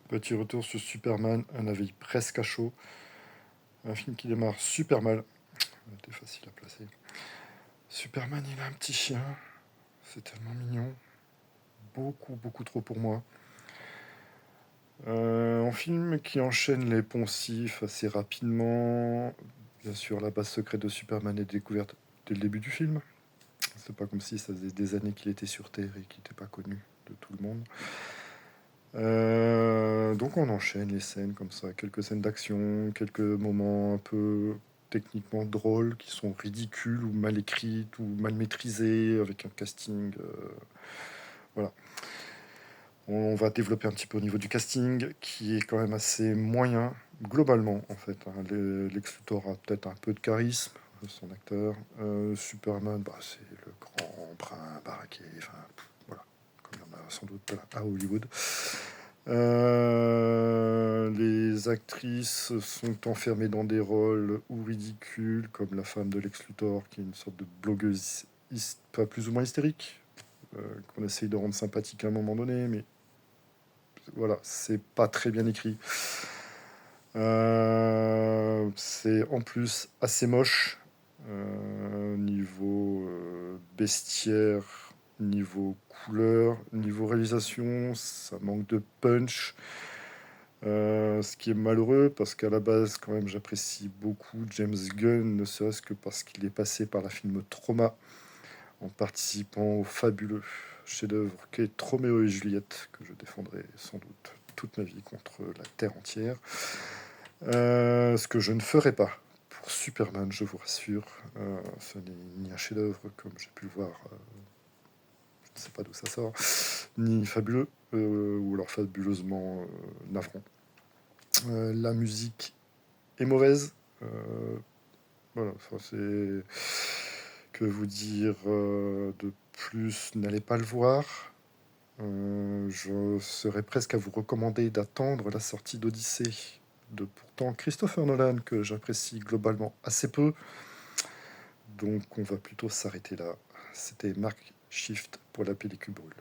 Petit retour sur Superman, un avis presque à chaud. Un film qui démarre super mal. C'était facile à placer. Superman, il a un petit chien. C'est tellement mignon. Beaucoup, beaucoup trop pour moi. Un film qui enchaîne les poncifs assez rapidement. Bien sûr, la base secrète de Superman est découverte dès le début du film. C'est pas comme si ça faisait des années qu'il était sur Terre et qu'il n'était pas connu de tout le monde. Donc on enchaîne les scènes comme ça, quelques scènes d'action, quelques moments un peu techniquement drôles qui sont ridicules ou mal écrites ou mal maîtrisés avec un casting. Voilà. On va développer un petit peu au niveau du casting qui est quand même assez moyen globalement en fait. Hein. Lex Luthor a peut-être un peu de charisme, son acteur. Superman, bah, c'est le grand brun baraqué. Enfin, voilà, comme il y en a sans doute à Hollywood. Les actrices sont enfermées dans des rôles ou ridicules, comme la femme de Lex Luthor, qui est une sorte de blogueuse pas plus ou moins hystérique, qu'on essaye de rendre sympathique à un moment donné, mais voilà, c'est pas très bien écrit. C'est en plus assez moche, niveau bestiaire, niveau couleur, niveau réalisation, ça manque de punch. Ce qui est malheureux parce qu'à la base, quand même, j'apprécie beaucoup James Gunn, ne serait-ce que parce qu'il est passé par la film Trauma en participant au fabuleux chef-d'œuvre qu'est Roméo et Juliette, que je défendrai sans doute toute ma vie contre la terre entière. Ce que je ne ferai pas pour Superman, je vous rassure. Ce n'est ni un chef-d'œuvre comme j'ai pu le voir, je ne sais pas d'où ça sort, ni fabuleux, ou alors fabuleusement navrant. La musique est mauvaise. Voilà, enfin, c'est que vous dire de plus, n'allez pas le voir. Je serais presque à vous recommander d'attendre la sortie d'Odyssée de pourtant Christopher Nolan, que j'apprécie globalement assez peu. Donc on va plutôt s'arrêter là. C'était Mark Shift pour la pellicule brûle.